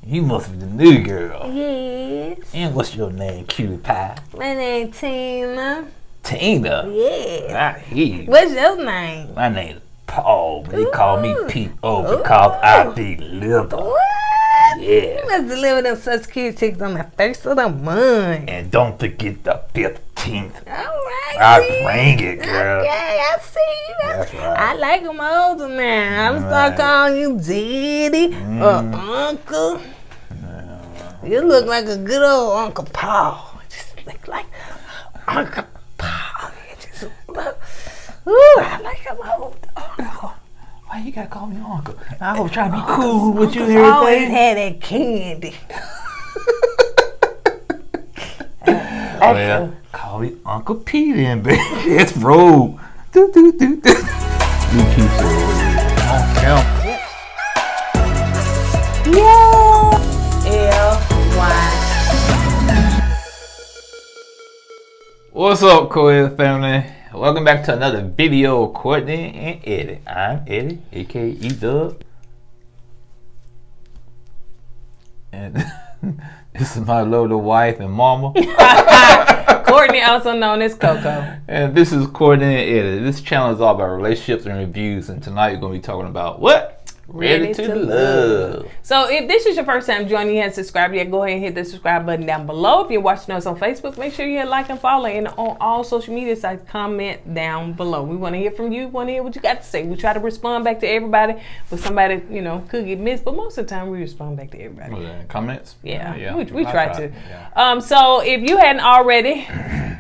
You must be the new girl. Yes. And what's your name, cutie pie? My name Tina. Tina? Yeah. I hear you. What's your name? My name is Paul, but they call me P.O. because I deliver. What? Yeah. You must deliver them Social Security checks on the first of the month. And don't forget the 15th. All right. I bring it, girl. Okay, I see. That's right. I like them older now. I'm start calling you Daddy or Uncle. You look like a good old Uncle Paul. Just look like Uncle Paul. You just look. Ooh, I like him old. Why you gotta call me uncle? I was trying to be cool with you and Uncles always everything. had that candy. Well, call me Uncle P then, baby. It's road. Do. You keep saying L-Y. What's up, KOED family? Welcome back to another video of Courtney and Eddie. I'm Eddie, aka Dub. And this is my little wife and mama. Courtney, also known as Coco. And this is Courtney and Eddie. This channel is all about relationships and reviews. And tonight we're going to be talking about what? Ready to love. So if this is your first time joining, you haven't subscribed yet, go ahead and hit the subscribe button down below. If you're watching us on Facebook, make sure you hit like and follow. And on all social media sites, comment down below. We want to hear from you. We want to hear what you got to say. We try to respond back to everybody, but somebody, could get missed. But most of the time, we respond back to everybody. Comments? Yeah. We try to. Yeah. So if you hadn't already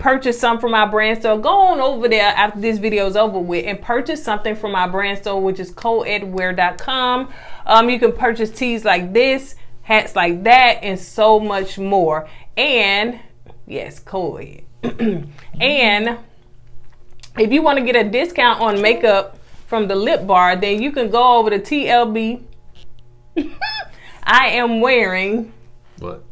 purchased something from our brand store, go on over there after this video is over with and purchase something from our brand store, which is kourtneyandeddie.com. You can purchase tees like this, hats like that, and so much more. And yes, KOED. And if you want to get a discount on makeup from the lip bar, then you can go over to TLB. I am wearing What?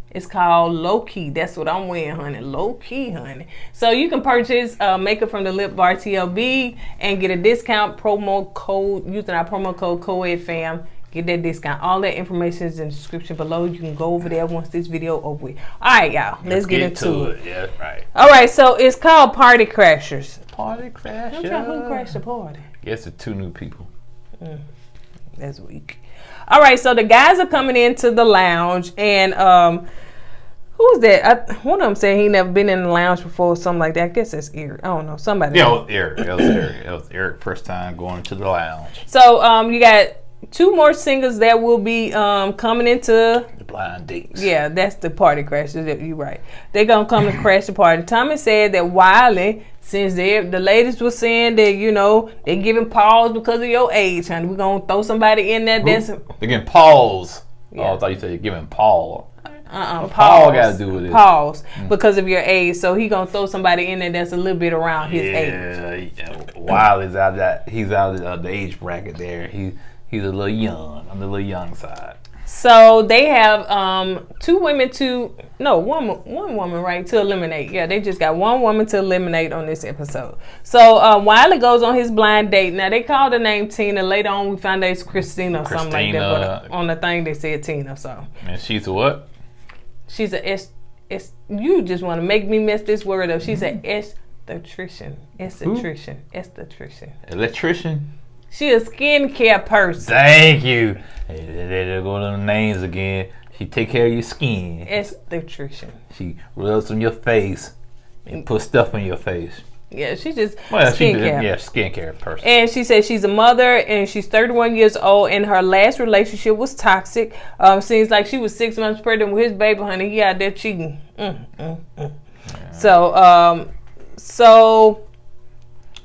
It's called Low Key. That's what I'm wearing, honey. Low Key, honey. So you can purchase makeup from the Lip Bar TLB and get a discount promo code using our promo code KOEDFAM. Get that discount. All that information is in the description below. You can go over there once this video over with. All right, y'all. Let's get into it. Yeah, right. All right, so it's called Party Crashers. Party Crashers. I'm trying who crashed the party. Guess it's two new people. That's weak. All right, so the guys are coming into the lounge, and who's that? One of them said he never been in the lounge before, or something like that. I guess that's Eric. I don't know, somebody. Yeah, it was Eric. It was Eric first time going to the lounge. So you got two more singers that will be coming into the blind dates. Yeah, that's the party crashers. You're right. They're gonna come to crash the party. Tommy said that Wiley, since the ladies were saying that they're giving pause because of your age, honey, we're gonna throw somebody in there. They're giving pause. Yeah. Oh, I thought you said you're giving Paul. Paul got to do with it. Pause because of your age. So he gonna throw somebody in there that's a little bit around his age. Yeah. Wiley's out of that. He's out of the age bracket there. He's a little young. On the little young side. So they have one woman right to eliminate. Yeah, they just got one woman to eliminate on this episode. So Wiley goes on his blind date. Now they called her name Tina. Later on we found out it's Christina or something like that. But on the thing they said Tina. So and she's a what? She's a you just want to make me mess this word up. She's an esthetician. Electrician. She a skincare person. Thank you. Hey, there go the names again. She take care of your skin. Esthetician. She rubs on your face and put stuff on your face. Yeah, she's just skincare. Skincare person. And she said she's a mother and she's 31 years old and her last relationship was toxic. Seems like she was 6 months pregnant with his baby, honey. He out there cheating. Yeah. So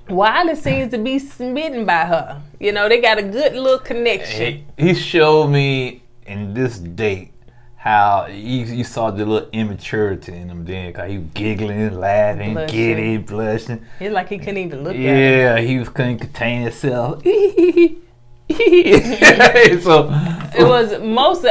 Wiley seems to be smitten by her. They got a good little connection. He showed me in this date how you saw the little immaturity in him then, cause he was giggling, laughing, giddy, blushing. It's like he couldn't even look at him. Yeah, he couldn't contain himself. So it was mostly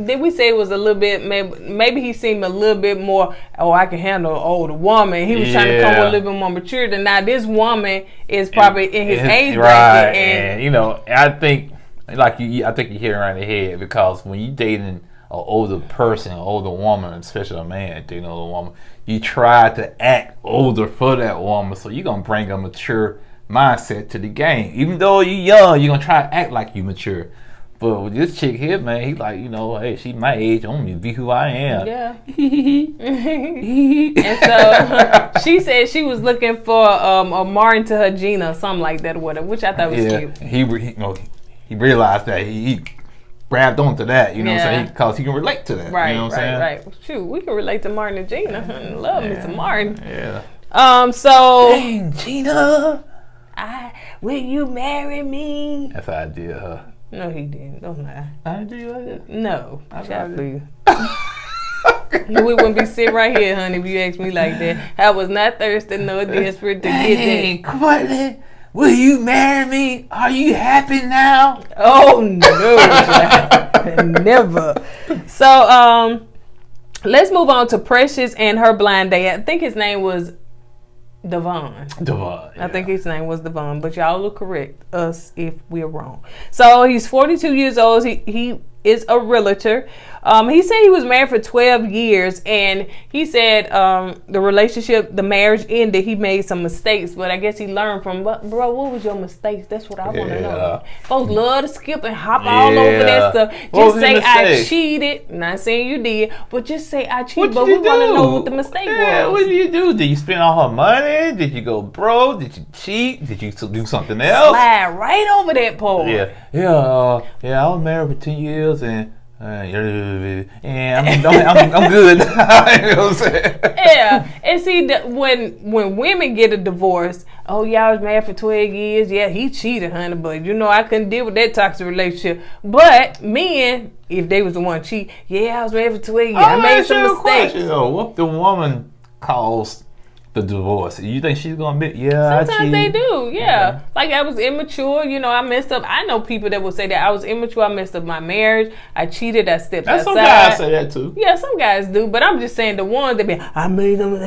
did we say it was a little bit maybe he seemed a little bit more I can handle an older woman. He was trying to come with a little bit more maturity. Now this woman is probably in his age bracket, and I think like I think you're hitting around the head, because when you dating an older person, an older woman, especially a man dating an older woman, you try to act older for that woman, so you're gonna bring a mature mindset to the game. Even though you're young, you're gonna try to act like you mature. But with this chick here, man, he like, you know, hey, she my age, I'm gonna be who I am. Yeah. And so she said she was looking for a Martin to her Gina or something like that or whatever, which I thought was cute. He realized that he grabbed onto that, you know what I'm saying? Because he can relate to that. Right, you know what I'm saying? Right. Shoot, we can relate to Martin and Gina. Love me some Martin. Yeah. So dang, Gina, will you marry me? That's how I did her. No, he didn't. Don't lie. I did like that? No. Please. We wouldn't be sitting right here, honey, if you asked me like that. I was not thirsty nor desperate to get that. Kourtney, will you marry me? Are you happy now? Oh no, never. So let's move on to Precious and her blind date. I think his name was Devon. Yeah. I think his name was Devon, but y'all will correct us if we're wrong. So he's 42 years old. He is a realtor. He said he was married for 12 years, and he said the marriage ended. He made some mistakes, but I guess he learned from. Bro, what was your mistakes? That's what I want to know. Folks love to skip and hop all over that stuff. Just say I cheated. Not saying you did, but just say I cheated. But we want to know what the mistake was. What did you do? Did you spend all her money? Did you go broke? Did you cheat? Did you do something else? Slide right over that pole. Yeah. I was married for 10 years and I'm good. You know what I'm saying? Yeah, and see when women get a divorce, oh yeah, I was married for 12 years. Yeah, he cheated, honey, but you know I couldn't deal with that toxic relationship. But men, if they was the one cheat, yeah, I was married for 12 years. I made some mistakes. What the woman calls the divorce? You think she's gonna admit? Yeah, sometimes they do. Yeah, like I was immature. You know, I messed up. I know people that will say that I was immature. I messed up my marriage. I cheated. I stepped outside. Some guys say that too. Yeah, some guys do. But I'm just saying the ones that be, I made them,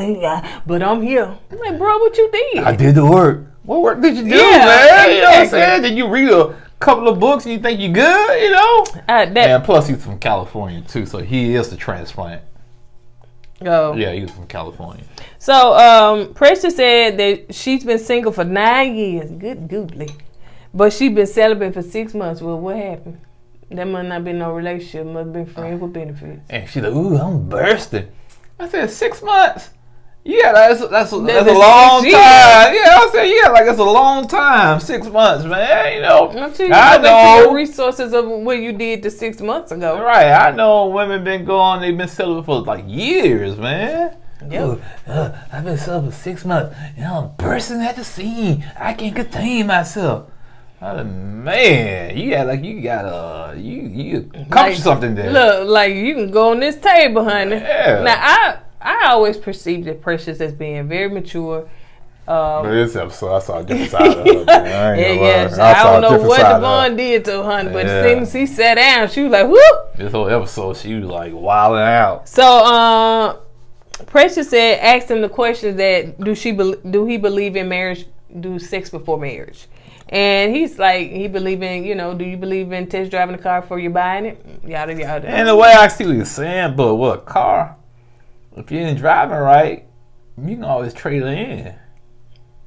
but I'm here. I'm like, bro, what you did? I did the work. What work did you do, man? You know what I'm saying? Did you read a couple of books and you think you good? You know. And plus he's from California too, so he is the transplant. Oh. Yeah, he was from California. So, Precious said that she's been single for 9 years. Good googly. But she's been celibate for 6 months. Well, what happened? That must not been no relationship. Must have been friends with benefits. And she's like, ooh, I'm bursting. I said, 6 months? Yeah, that's a long time. Yeah, I said, yeah, like that's a long time. 6 months, man. You know, I know your resources of what you did to 6 months ago. Right, I know women been going. They've been celibate for like years, man. Yep. I've been celibate for 6 months. You know, I'm bursting at the seam. I can't contain myself. Man, you got you accomplish something there. Look, like you can go on this table, honey. Yeah. Now I always perceived that Precious as being very mature. But this episode, I saw a different side of her. I don't know what Devon did to her, honey, but as soon as he sat down, she was like, whoop. This whole episode, she was like wilding out. So, Precious asked him the question that do he believe in marriage, do sex before marriage? And he's like, he believe in, do you believe in test driving a car before you're buying it? Yada, yada. And the way I see what you're saying, but what, a car, if you ain't driving right, you can always trade her in.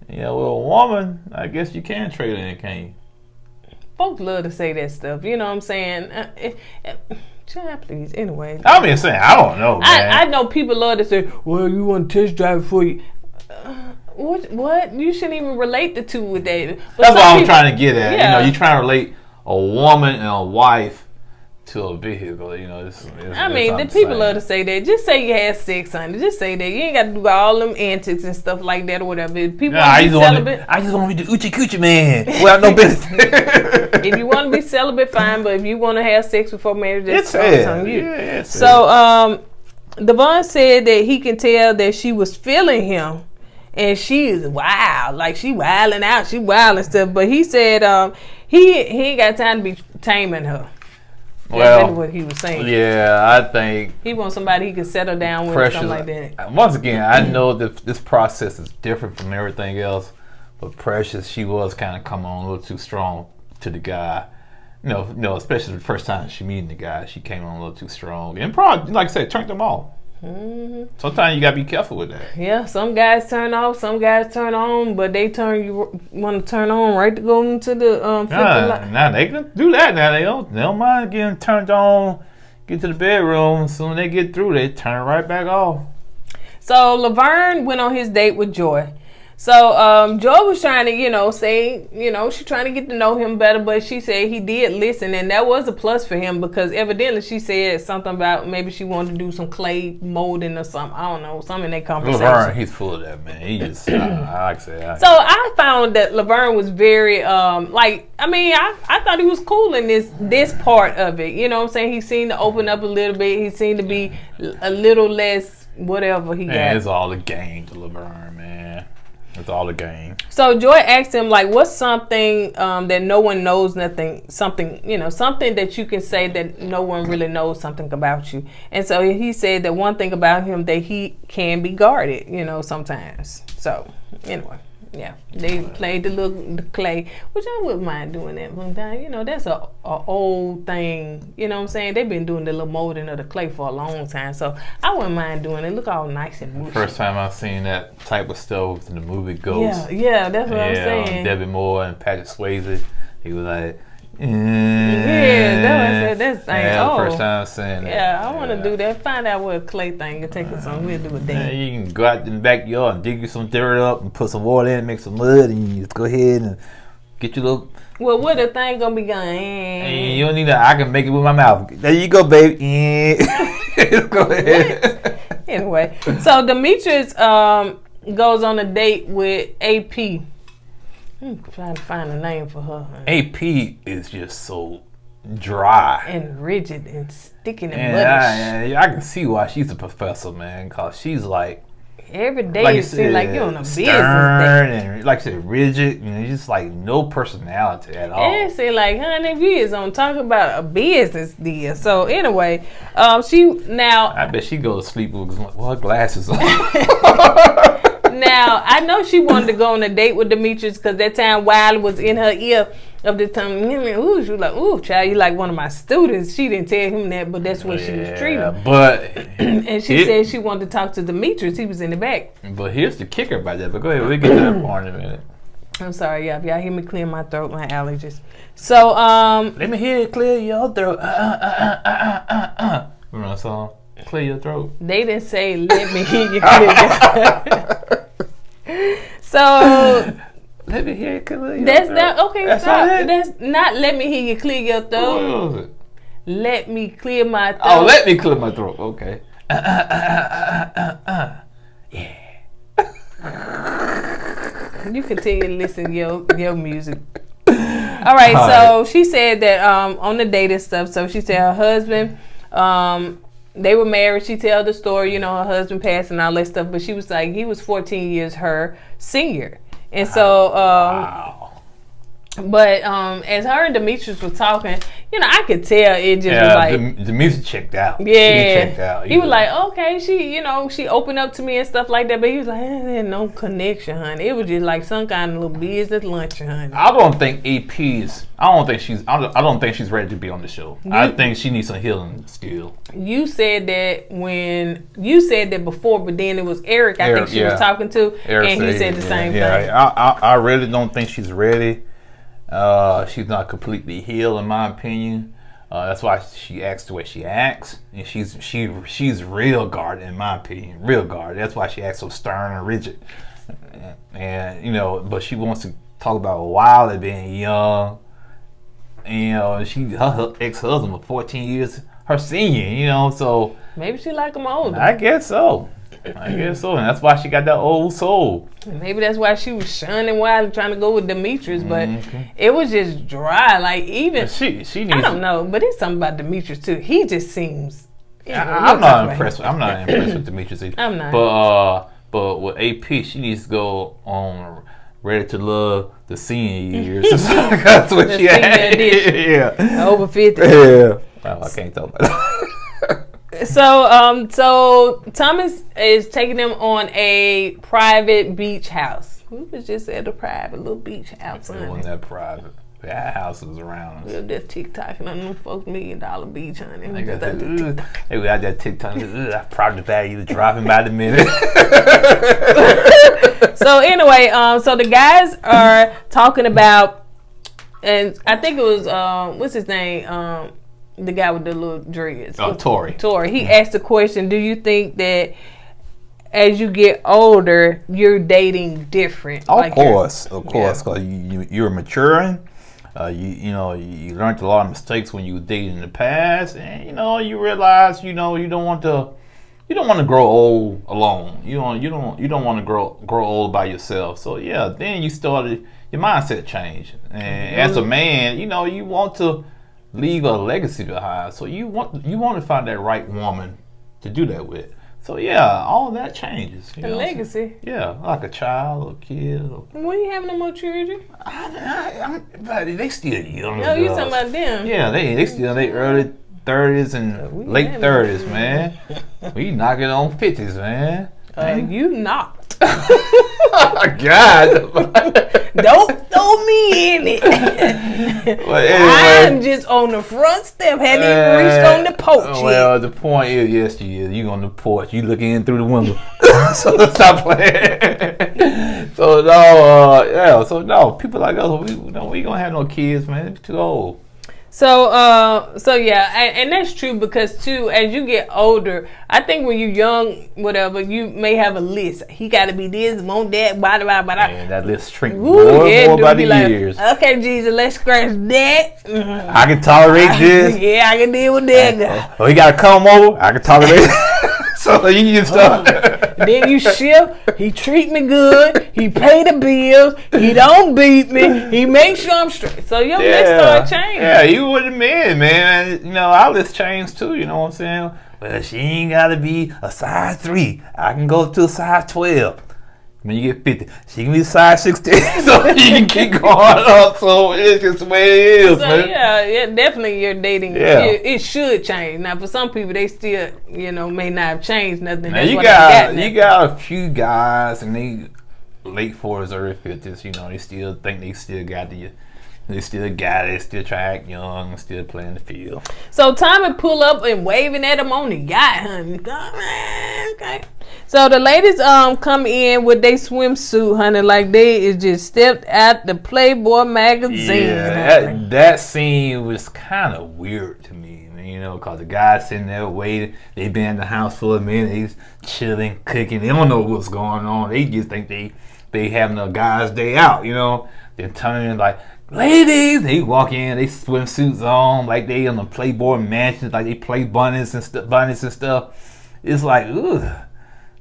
Yeah, well, a woman, I guess you can trade her in, can't you? Folks love to say that stuff, you know what I'm saying? Child, please, anyway. I'm just saying, I don't know, man. I know people love to say, well, you want to test drive before you... What? You shouldn't even relate the two with that. But that's what I'm trying to get at. Yeah. You're trying to relate a woman and a wife to a vehicle. The people love to say that. Just say you had sex, honey. Just say that. You ain't got to do all them antics and stuff like that or whatever. People want to be celibate. I just want to be the oochie coochie man. Well, no business. If you want to be celibate, fine. But if you want to have sex before marriage, that's on you. Yeah, so, Devon said that he can tell that she was feeling him. And she is wild, like she wilding out, she wild and stuff. But he said he ain't got time to be taming her. Well, that's what he was saying. Yeah, I think he wants somebody he can settle down with, or something like that. Once again, I know that this process is different from everything else, but Precious, she was kind of coming on a little too strong to the guy, especially the first time she meeting the guy, she came on a little too strong, and probably, like I said, turned them off. Mm-hmm. Sometimes you gotta be careful with that. Yeah, some guys turn off, some guys turn on, but they want to turn on right to go into the Now they can do that. Now they don't mind getting turned on, get to the bedroom. Soon they get through, they turn right back off. So Laverne went on his date with Joy. So Joy was trying to, say, she's trying to get to know him better, but she said he did listen, and that was a plus for him because evidently she said something about maybe she wanted to do some clay molding or something. I don't know, something in that conversation. Laverne, he's full of that, man. He just, like I said. So I found that Laverne was very, I thought he was cool in this part of it. You know what I'm saying? He seemed to open up a little bit. He seemed to be a little less whatever he got. It's all a game to Laverne, man. It's all a game. So Joy asked him, like, what's something that no one knows nothing, something that you can say that no one really knows something about you. And so he said that one thing about him that he can be guarded, sometimes. So anyway, yeah, they played the clay, which I wouldn't mind doing that one time. That's a old thing. You know what I'm saying? They've been doing the little molding of the clay for a long time, so I wouldn't mind doing it. Look all nice and mushy. First time I've seen that type of stuff in the movie Ghost. Yeah, that's what I'm saying. Debbie Moore and Patrick Swayze. He was like, yeah, that's thing. Yeah, the first time I've seen that. Yeah, I want to do that. Find out what a clay thing and take it somewhere. We'll do a day. Yeah, you can go out in the backyard and dig you some dirt up and put some water in, make some mud, and you just go ahead and get your little. Well, what the thing gonna be going? And you don't need that. I can make it with my mouth. There you go, baby. Go ahead. Anyway, so Demetrius goes on a date with AP. I'm trying to find a name for her. AP is just so dry and rigid and sticking and muddy. I can see why she's a professor, man, because she's like every day it seems like you're on a business day. And like I said, rigid, and just like no personality at all. It seems like, honey, we is on talking about a business deal. So anyway, I bet she goes to sleep with her glasses on. Now, I know she wanted to go on a date with Demetrius because that time Wiley was in her ear of the time. Ooh, she was like, ooh, child, you like one of my students. She didn't tell him that, but that's what she was treating. But and she said she wanted to talk to Demetrius. He was in the back. But here's the kicker about that. But go ahead, we'll get to that part in a minute. I'm sorry, y'all. If y'all hear me clear my throat, my allergies. So, let me hear you clear your throat. Remember that song? Clear your throat. They didn't say, let me hear you clear your throat. So let me hear you clear your that's throat. Not okay. That's stop. That's not let me hear you clear your throat. What was it? Let me clear my throat. Oh, let me clear my throat. Okay. Yeah. You continue to listen to your music. All right. So she said that on the date and stuff. So she said her husband. They were married. She told the story, her husband passed and all that stuff. But she was like, he was 14 years her senior. And so, wow. But as her and Demetrius were talking, I could tell it just was like the music checked out. Yeah, he checked out. He was like, okay, she opened up to me and stuff like that. But he was like, there's no connection, honey. It was just like some kind of little business lunch, honey. I don't think AP's. I don't think she's ready to be on the show. I think she needs some healing skill. You said that before, but then it was Eric. I think she was talking to, Eric and he said the same thing. I really don't think she's ready. She's not completely healed, in my opinion. That's why she acts the way she acts, and she's real guarded, in my opinion, real guarded. That's why she acts so stern and rigid. And but she wants to talk about Wiley being young. And her ex-husband was 14 years her senior. So maybe she like him older. I guess so. And that's why she got that old soul. Maybe that's why she was shunning Wiley, trying to go with Demetrius, but it was just dry. Like even she needs. I don't know, but it's something about Demetrius too. He just seems. I'm not impressed with Demetrius either. I'm not. But with AP, she needs to go on Ready to Love the senior years. That's what she had. Yeah, over 50. Yeah. Well, I can't talk about that. So Thomas is taking them on a private beach house. We was just at a private little beach house. It wasn't that private. We had houses around us. We were just TikToking on them folks $1 million beach, honey. They were out there TikToking. I probably value the driving by the minute. So anyway, so the guys are talking about, and I think it was what's his name? The guy with the little dreads. Oh, Tori. Tori. He asked the question, do you think that as you get older, you're dating different? Of course. Because you're maturing. You learned a lot of mistakes when you were dating in the past, and you realize you don't want to grow old alone. You don't want to grow old by yourself. So yeah, then your mindset changed, and as a man, you want to leave a legacy behind. So you want to find that right woman to do that with. So yeah, all that changes. A legacy. Yeah, like a child or a kid. When you having no more children? But they still young. No, you talking about them? Yeah, they still in their early 30s and late 30s, man. We knocking on 50s, man. You not. God. Don't throw me in it. Well, anyway, I'm just on the front step. Hadn't even reached on the porch well, yet. the point is, yes, she is. You on the porch. You looking in through the window. So let's stop playing. So no, people like us, we gonna have no kids, man. It's too old. So yeah, and that's true because too, as you get older, I think when you're young, whatever, you may have a list. He got to be this, want that, blah blah blah. And that list shrink more by the years. Okay, Jesus, let's scratch that. I can tolerate this. Yeah, I can deal with that. Oh, he got to come over. I can tolerate. So you can start. Then you shift. He treat me good. He pay the bills. He don't beat me. He makes sure I'm straight. So your list start changing. Yeah, you with the men, man. Our list changed too. You know what I'm saying? Well, she ain't gotta be a size 3. I can go to a size 12. When you get 50, she can be size 16, so you can keep going up. So it's just the way it is, man. Yeah, definitely your dating. Yeah. It should change. Now, for some people, they still, may not have changed nothing. Now, you got a few guys, and they late 40s, early 50s. They still think they still got it. They still try to act young, still playing the field. So time to pull up and waving at them on the yacht, honey. Okay. So the ladies come in with their swimsuit, honey, like they is just stepped out the Playboy magazine. Yeah, that scene was kind of weird to me, because the guy's sitting there waiting. They've been in the house for a minute. He's chilling, cooking. They don't know what's going on. They just think they having a guy's day out, Then turning like, ladies, they walk in, they swimsuits on, like they in the Playboy mansion, like they play bunnies and stuff. It's like,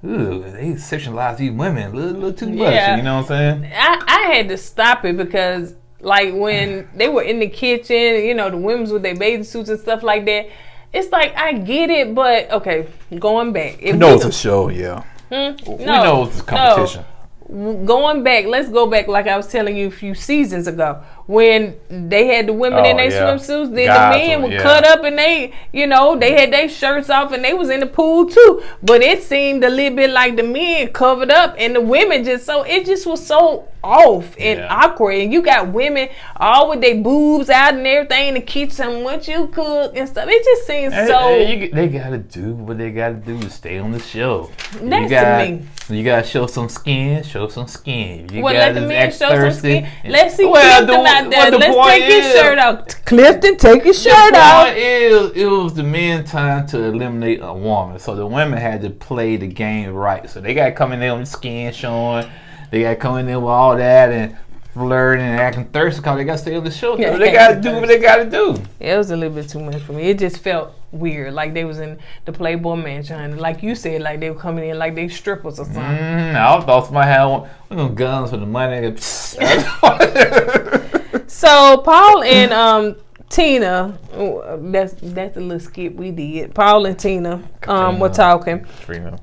they sexualize these women a little too much. You know what I'm saying? I had to stop it because, like, when they were in the kitchen, the women with their bathing suits and stuff like that, it's like, I get it, but, okay, going back. We know it's a show, yeah. We know it's a competition. Going back, let's go back like I was telling you a few seasons ago when they had the women in their swimsuits, then the men were cut up and they had their shirts off and they was in the pool too. But it seemed a little bit like the men covered up and the women it just was so off and awkward. And you got women all with their boobs out and everything in the kitchen, what you cook and stuff. It just seems they gotta do what they gotta do to stay on the show. That's to me. You gotta show some skin. You let the men show some skin. Let's see Clifton out there. Let's take his shirt out. Clifton, take his shirt out. It was the men's time to eliminate a woman. So the women had to play the game right. So they got to come in there with the skin showing. They got to come in there with all that and flirting and acting thirsty because they got to stay on the show. So they got to do what they got to do. It was a little bit too much for me. It just felt weird, like they was in the Playboy mansion, like you said, like they were coming in like they strippers or something. I thought somebody had one of them guns for the money. So Paul and Tina, that's the little skit we did. Paul and Tina were talking. Trina.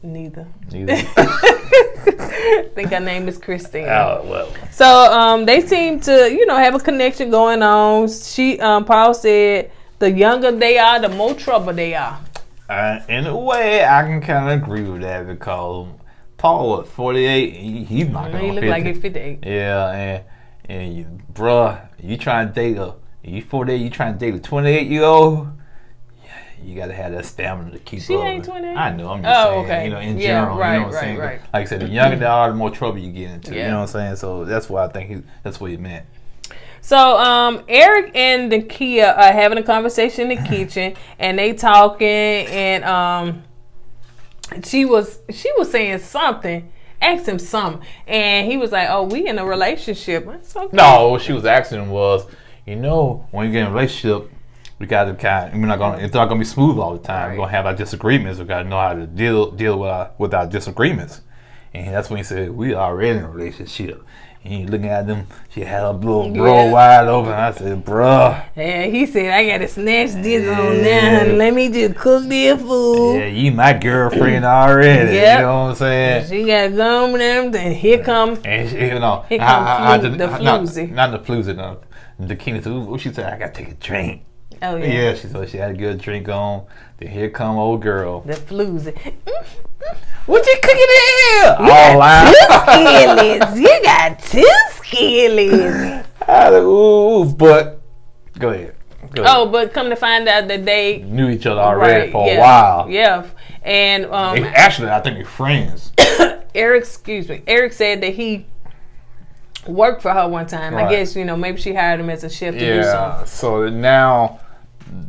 Neither. I think her name is Christina. Oh, well. So they seem to have a connection going on. Paul said the younger they are, the more trouble they are. In a way, I can kind of agree with that because Paul, 48, he's not going to He look like he's 58. Yeah, and bruh, you trying to date you 40, you trying to date a 28-year-old. You gotta have that stamina to keep up. She ain't 28. I know. I'm just saying. Okay. You know, in general. Right, you know what I'm saying? right. Like I said, the younger they are, the more trouble you get into. Yeah. You know what I'm saying? So that's why I think that's what he meant. So Eric and Nakia are having a conversation in the kitchen, and they talking, and she was saying something, asked him something, and he was like, "Oh, we in a relationship." That's okay. No, what she was asking was, when you get in a relationship, we got to it's not gonna be smooth all the time. Right. We're gonna have our disagreements. We gotta know how to deal with our disagreements. And that's when he said, we already in a relationship. And you looking at them, she had her little bro wide open. I said, bruh. Yeah, he said, I gotta snatch this on now. Let me just cook this food. Yeah, you my girlfriend already. Yep. You know what I'm saying? She got gum and everything. Here come the floozy. Not the floozy, no. The king said, what she said, I gotta take a drink. Oh, yeah. Yeah, she said she had a good drink on. Then here come old girl. The floozy. What you cooking in here? You got two skillies. But go ahead. Oh, but come to find out that they knew each other already for a while. Yeah. And actually, I think they're friends. Eric said that he worked for her one time. Right. I guess, maybe she hired him as a chef to do something. Yeah, so now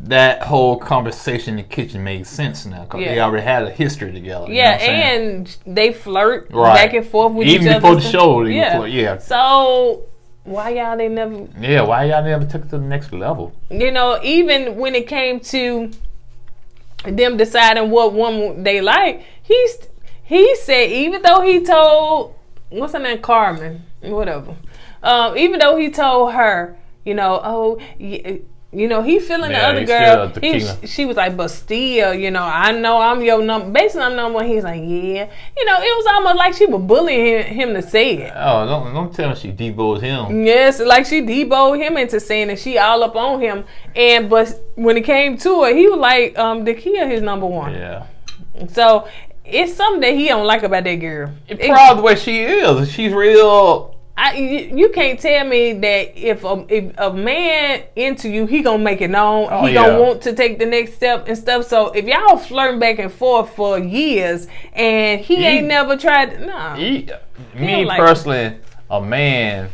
that whole conversation in the kitchen made sense now because they already had a history together. Yeah, and they flirt back and forth with each other. Even before the show, they flirt. Yeah. So why y'all they never? Yeah, why y'all never took it to the next level? Even when it came to them deciding what woman they like, he said even though he told what's her name, Carmen, whatever. Even though he told her, he feeling the other girl. She was like, but still, I know I'm your number. Basically, I'm number one. He's like, yeah. It was almost like she was bullying him to say it. Oh, don't tell me she deboed him. Yes, like she deboed him into saying that she all up on him. But when it came to it, he was like, Nakia his number one. Yeah. So it's something that he don't like about that girl. Proud the way she is. She's real. You can't tell me that if a man into you, he gonna make it known. He gonna want to take the next step and stuff. So if y'all flirting back and forth for years and he ain't never tried, personally, a man,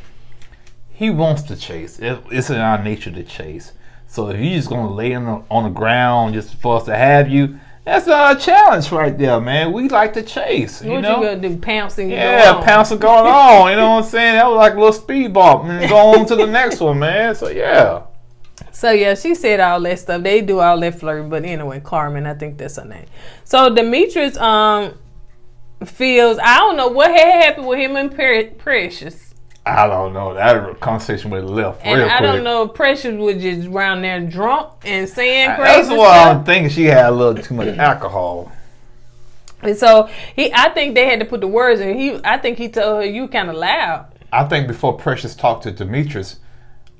he wants to chase. It's in our nature to chase. So if you just gonna lay on the ground just for us to have you, that's a challenge right there, man. We like to chase. What you gonna do? Pouncing? Pouncing going on. You know what I'm saying? That was like a little speed bump and go on to the next one, man. So yeah. So yeah, she said all that stuff. They do all that flirting, but anyway, Carmen, I think that's her name. So Demetrius feels, I don't know what had happened with him and Precious. I don't know. That conversation would have left real quick. I don't know if Precious was just around there drunk and saying crazy That's what I'm thinking. She had a little too much alcohol. And so I think they had to put the words in. I think he told her, you kind of loud. I think before Precious talked to Demetrius,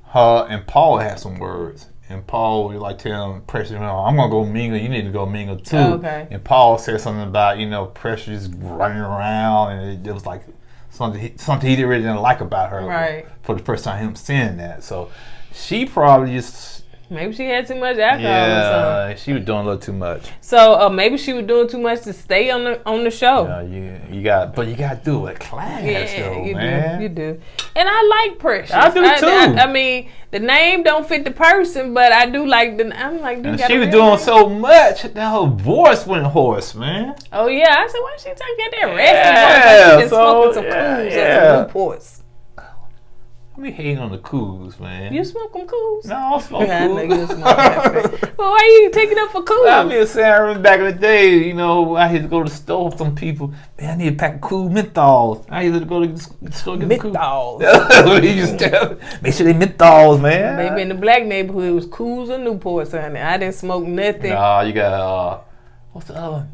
her and Paul had some words. And Paul would like tell Precious, I'm going to go mingle. You need to go mingle too. Okay. And Paul said something about, Precious running around. And it was like something he really didn't like about her. Right. For the first time him saying that. So she probably just... Maybe she had too much alcohol or something. She was doing a little too much. So maybe she was doing too much to stay on the show. Yeah, you got to do it with class, though, man. You do. And I like Precious. I do too. I mean, the name don't fit the person, but I do like I'm like, and she was doing so much that her voice went hoarse, man. Oh yeah, I said, why she get that raspy voice? Like she been smoking some cools and some Newports. We hating on the cools, man. You smoke them cools? No, I don't smoke cools. I know you smoke that. Well, why you taking up for cools? I'm just saying, I remember back in the day, I had to go to the store with some people. Man, I need a pack of cool menthols. I used to go to the store and get menthols. That's what he used to tell me. Make sure they menthols, man. Maybe in the black neighborhood, it was cools or Newports, honey. I didn't smoke nothing. Nah, you got, what's the other one?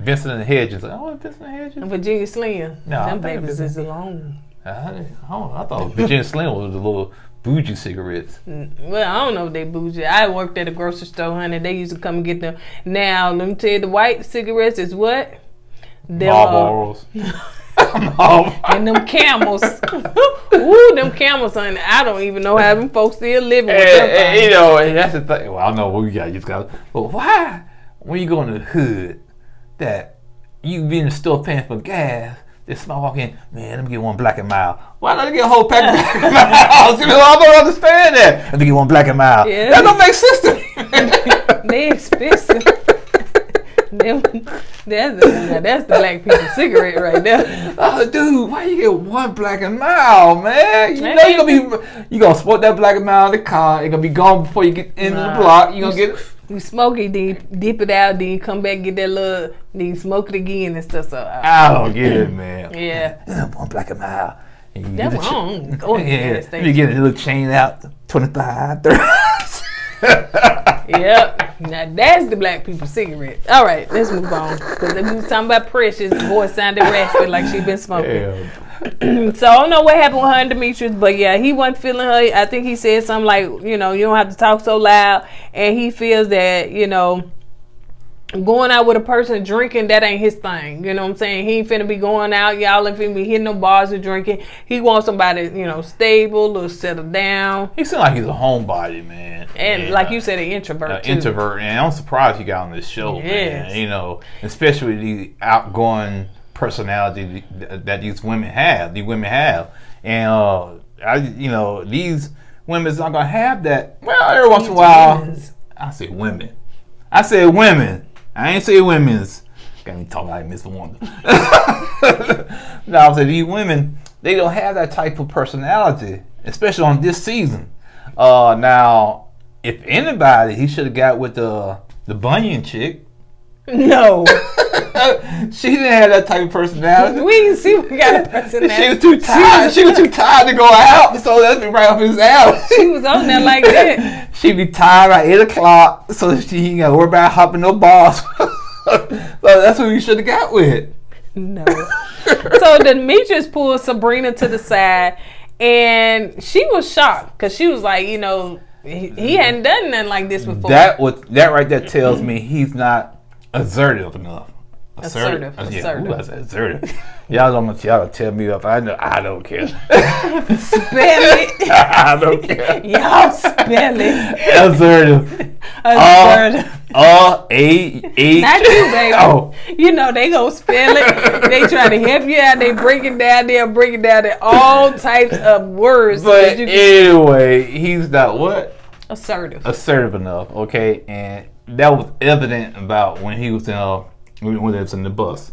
Vincent and the Hedges. Vincent and the Hedges? Virginia Slim. No, them babies is alone. I thought Virginia Slim was the little bougie cigarettes. Well, I don't know if they bougie. I worked at a grocery store, honey. They used to come and get them. Now, let me tell you, the white cigarettes is what? Marlboros. And them camels. Ooh, them camels, honey. I don't even know how them folks still living with them. You know, and that's the thing. Well, I don't know what we got. But why, when you go in the hood, that you be in the store paying for gas, this small walk in, man, let me get one Black and Mild. Why not get a whole pack of Black and Mild? You know, I don't understand that. Let me get one Black and Mild. Yeah. That don't make sense to me. They expensive. That's the black people cigarette right there. Oh, dude, why you get one Black and Mild, man? You know you gonna smoke that Black and Mild in the car. It's gonna be gone before you get into the block. You gonna get it. You smoke it, then dip it out, then you come back and get that little, then you smoke it again and stuff. So I don't get it, man. Yeah. One Black and Mild. That's wrong. Go ahead. Yeah. You get a little chain out, 25, 30. Yep. Now that's the black people cigarette. All right, let's move on. Because if we was talking about Precious, the voice sounded raspy like she been smoking. So I don't know what happened with her and Demetrius, but yeah, he wasn't feeling her. I think he said something like, you know, you don't have to talk so loud. And he feels that, you know, going out with a person drinking, that ain't his thing. You know what I'm saying? He ain't finna be going out, y'all ain't finna be hitting no bars or drinking. He wants somebody, you know, stable or settled down. He seems like he's a homebody, man. And like you said, an introvert too. Introvert, and I'm surprised he got on this show, man. You know, especially the outgoing personality that these women have. And you know, these women's not gonna have that. Well, every once in a while, I say women. I ain't say women's. Can't even talk like Miss Wonder. No, I say these women, they don't have that type of personality, especially on this season. Now, if anybody, he should have got with the Bunyan chick. No. She didn't have that type of personality. We didn't see what got her personality. She was too tired. She was too tired to go out, so that'd be right up his alley. She was on there like that. She'd be tired at 8 o'clock, so she ain't got to worry about hopping no bars. So that's what we should have got with. No. So Demetrius pulled Sabrina to the side, and she was shocked because she was like, you know, he hadn't done nothing like this before. That right there tells me he's not assertive enough. Assertive. Assertive. Ooh, assertive. Y'all tell me if I know. I don't care. Spell it. I don't care. Y'all spell it. Assertive. Assertive. A. Not you, baby. Oh. You know they gonna spell it. They try to help you out. They break it down. They'll break it down in all types of words. But anyway, he's not what? Assertive enough. Okay, and that was evident about when he was in when it was in the bus.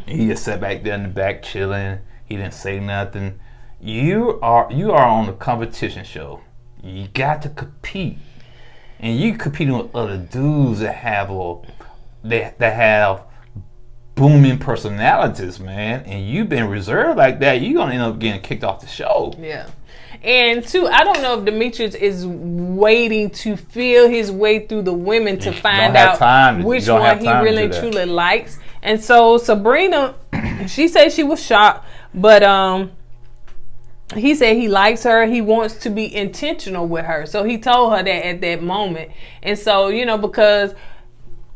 He just sat back there in the back chilling. He didn't say nothing. You are on a competition show. You got to compete, and you competing with other dudes that have booming personalities, man. And you've been reserved like that. You're gonna end up getting kicked off the show. Yeah. And two, I don't know if Demetrius is waiting to feel his way through the women to find out which one he really truly likes. And so Sabrina, she said she was shocked, but he said he likes her. He wants to be intentional with her. So he told her that at that moment. And so, you know, because,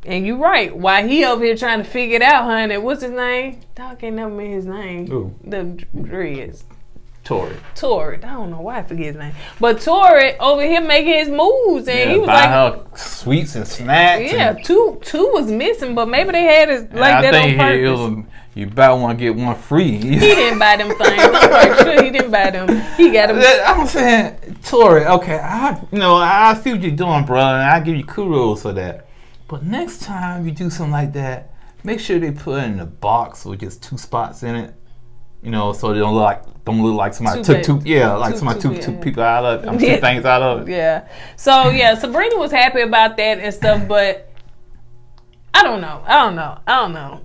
and you're right, while he over here trying to figure it out, honey, what's his name? Dog can't never remember his name. Who? The dreads. Tori. I don't know why I forget his name. But Tori over here making his moves, and he was like, her sweets and snacks. Yeah, two was missing, but maybe they had it like that on purpose. You about want to get one free. He didn't buy them things. I'm quite sure he didn't buy them. He got them. I'm saying, Tori, okay, I see what you're doing, bro, and I give you kudos for that. But next time you do something like that, make sure they put it in a box with just 2 spots in it. You know, so they don't look like somebody took two people out of it. 2 things out of it. Yeah. So yeah, Sabrina was happy about that and stuff, but I don't know.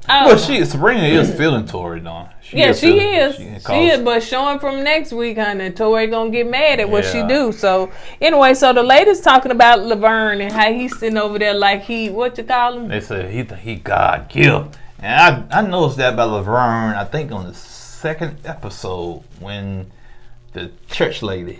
Well, Sabrina is feeling Tori, though. She is. But showing from next week, honey, Tori gonna get mad at what she do. So anyway, so the ladies talking about Laverne and how he's sitting over there like what you call him? They said he God gift, and I noticed that about Laverne. I think on the 2nd episode when the church lady,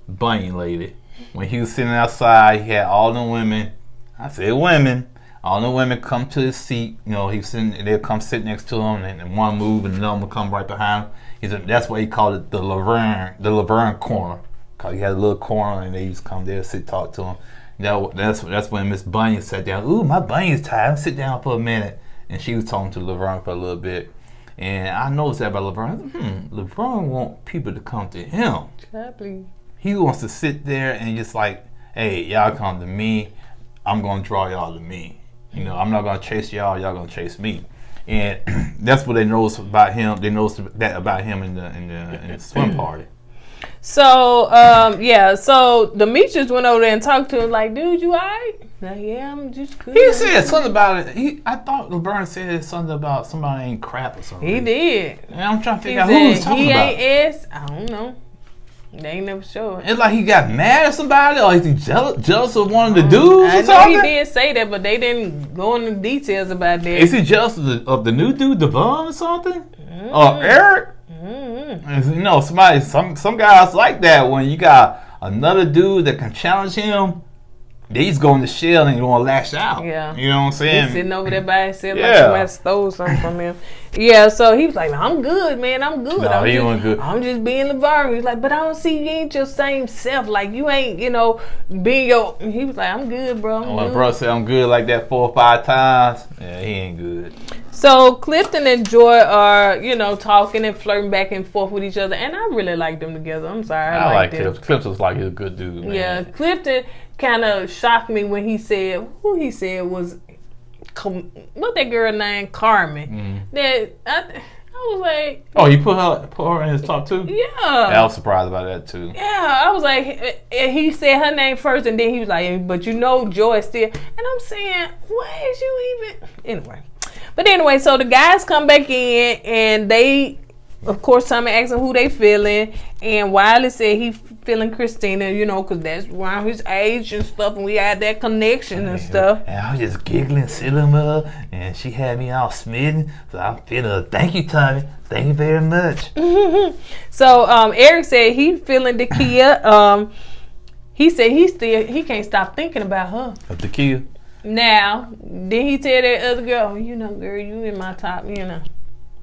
Bunyan lady, when he was sitting outside, he had all the women. I said women. all the women come to his seat. You know, they'll come sit next to him, and one move, and another will come right behind him. He said that's why he called it the Laverne corner. Cause he had a little corner, and they used to come there, sit, talk to him. That's when Miss Bunny sat down. Ooh, my bunny's tired. Sit down for a minute. And she was talking to Laverne for a little bit. And I noticed that about Laverne. Laverne wants people to come to him. Exactly. He wants to sit there and just like, hey, y'all come to me. I'm going to draw y'all to me. You know, I'm not going to chase y'all. Y'all going to chase me. And that's what they noticed about him. They noticed that about him in the swim party. So, so Demetrius went over there and talked to him like, dude, you all right? Like, yeah, I'm just good. He said something about it. I thought Laverne said something about somebody ain't crap or something. He did. And I'm trying to figure out who he was talking about. He ain't S. I don't know. They ain't never showed it. It's like he got mad at somebody, or is he jealous of one of the dudes or something? I know he did say that, but they didn't go into details about that. Is he jealous of the new dude, Devon or something? Or Eric? You know, some guys like that when you got another dude that can challenge him. They just go in the shell and you want to lash out. Yeah. You know what I'm saying? He's sitting over there by himself like somebody stole something from him. Yeah, so he was like, I'm good, man. I'm good. No, he wasn't good. I'm just being Laverne. He's like, but I don't see you ain't your same self. Like, you ain't, being your... He was like, I'm good, bro. I'm good. Bro said I'm good like that 4 or 5 times. Yeah, he ain't good. So Clifton and Joy are, talking and flirting back and forth with each other. And I really like them together. I'm sorry. I like them. Clifton's like he's a good dude, man. Yeah, Clifton kind of shocked me when he said, who he said was, what that girl named Carmen. That I was like, oh, you put her in his top 2? Yeah. I was surprised about that too. Yeah, I was like, he said her name first, and then he was like, but Joy still. And I'm saying, why is you even? Anyway, so the guys come back in, and they, of course, Tommy asked them who they feeling, and Wiley said he feeling Christina, because that's around his age and stuff, and we had that connection and stuff. And I was just giggling, silly with her, and she had me all smitten, so I'm feeling her. Thank you, Tommy. Thank you very much. So Eric said he feeling Dakia. He said he can't stop thinking about her. Of Dakia? Now, then he tell that other girl, girl, you in my top, Yeah,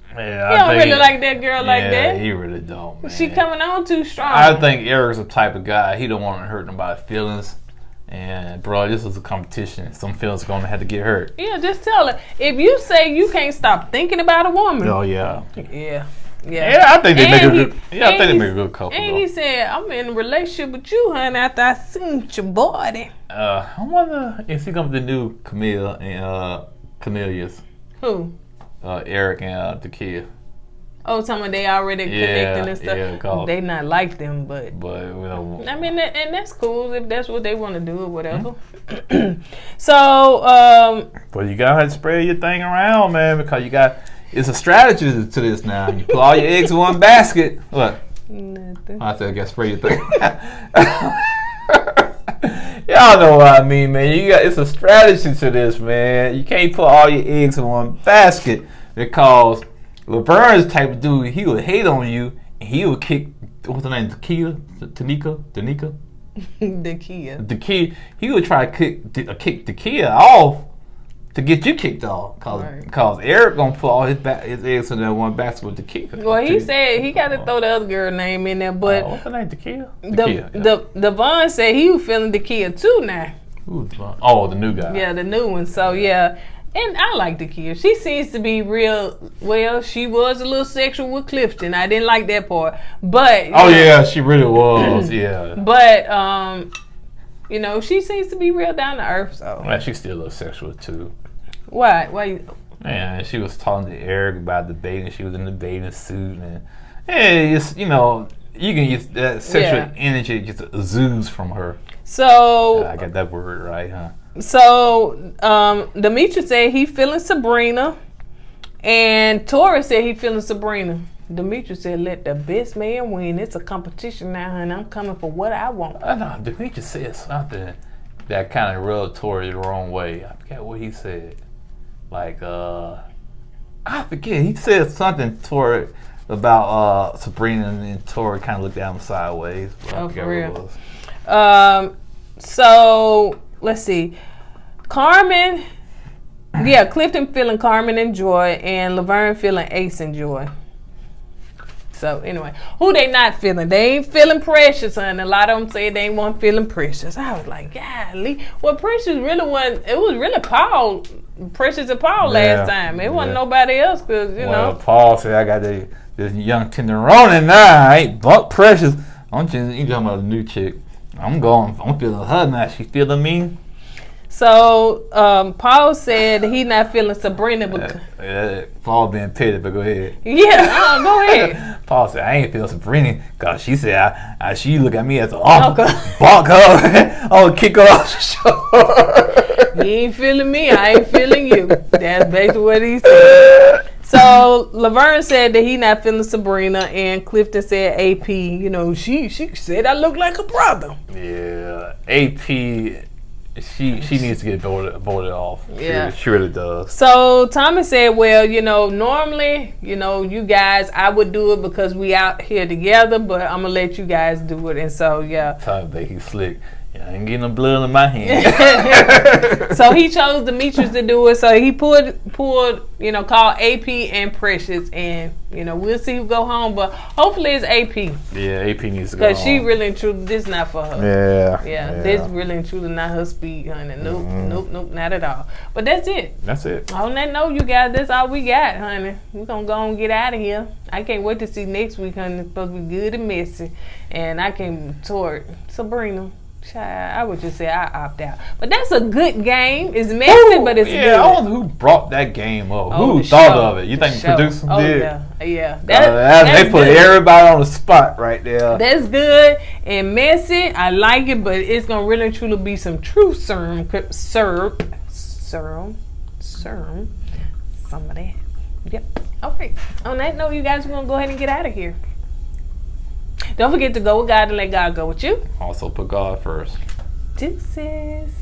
he don't really like that girl like that. Yeah, he really don't, man. She coming on too strong. I think Eric's the type of guy, he don't want to hurt nobody's feelings. And, bro, this is a competition. Some feelings are going to have to get hurt. Yeah, just tell her. If you say you can't stop thinking about a woman. Oh, yeah. Yeah. Yeah, I think they make a good. Yeah, I think they make a good couple. And he said, "I'm in a relationship with you, honey. After I seen your body." I wonder if he comes to new Camille and Cornelius. Who? Eric and Dakia. Oh, some of they already connecting and stuff. Yeah, they not like them, but I mean, and that's cool if that's what they want to do or whatever. So, but you gotta have to spread your thing around, man, because you got. It's a strategy to this now. You put all your eggs in one basket. What? Nothing. I said I got to spray your thing. Y'all know what I mean, man. It's a strategy to this, man. You can't put all your eggs in one basket because Laverne's the type of dude, he would hate on you and he would kick, what's her name, Danica? Dakia. He would try to kick Dakia off to get you kicked off, cause Eric gonna put all his eggs in that one basket with the kicker. Well, he said he got to throw the other girl name in there, but what's her name? Dakia. The Vaughn said he was feeling Dakia too now. Who's Vaughn? Oh, the new guy. Yeah, the new one. So yeah, and I like Dakia. She seems to be real. Well, she was a little sexual with Clifton. I didn't like that part, but yeah, she really was. Yeah, but she seems to be real down to earth. So well, she's still a little sexual too. Why? Why? Man, she was talking to Eric about the bathing. She was in the bathing suit, and it's you can get that sexual energy just oozes from her. So I got that word right, huh? So Demetrius said he feeling Sabrina, and Tori said he feeling Sabrina. Demetrius said, "Let the best man win. It's a competition now, and I'm coming for what I want." I know Demetrius said something that kind of rubbed Tori the wrong way. I forget what he said. Like, I forget. He said something Tori about Sabrina, and Tori kind of looked at him sideways. Oh, for real. What it was. So let's see. Carmen Yeah, Clifton feeling Carmen and Joy, and Laverne feeling Ace and Joy. So anyway, who they not feeling? They ain't feeling Precious, and a lot of them say they ain't want feeling Precious. I was like, golly. Well, Precious really wasn't. It was really Paul, Precious and Paul last time. It wasn't nobody else, because you know. Paul said, I got this young tenderoni now. I ain't buck Precious. I'm just you talking about a new chick. I'm feeling her now. She feeling me. So Paul said he not feeling Sabrina because Paul being petty, but go ahead. Yeah, go ahead. Paul said I ain't feeling Sabrina because she said she look at me as an uncle. Bonk her. Oh, kick her off the show. You ain't feeling me, I ain't feeling you. That's basically what he said. So Laverne said that he not feeling Sabrina, and Clifton said AP. You know, she said I look like a brother. Yeah, AP. She needs to get voted off. Yeah, she really does. So Thomas said, well, you know, normally, you know, you guys, I would do it because we out here together, but I'm gonna let you guys do it. And so Thomas think he's slick. I ain't getting no blood in my hand. So he chose Demetrius to do it. So he pulled, you know, called AP and Precious, and you know, we'll see who go home. But hopefully it's AP. Yeah, AP needs to go home. Because she really and truly, this not for her. Yeah. This really and truly not her speed, honey. Nope, not at all. But that's it. That's it. On that note, you guys, that's all we got, honey. We're gonna go and get out of here. I can't wait to see next week, honey. It's supposed to be good and messy, and I can toward Sabrina. Child, I would just say I opt out. But that's a good game. It's messy, but it's good. I wonder who brought that game up. Who thought of it? You think the producers did? Yeah. They put everybody on the spot right there. That's good and messy. I like it, but it's going to really and truly be some true serum. Some of that. Yep. Okay. On that note, you guys are going to go ahead and get out of here. Don't forget to go with God and let God go with you. Also put God first. Deuces.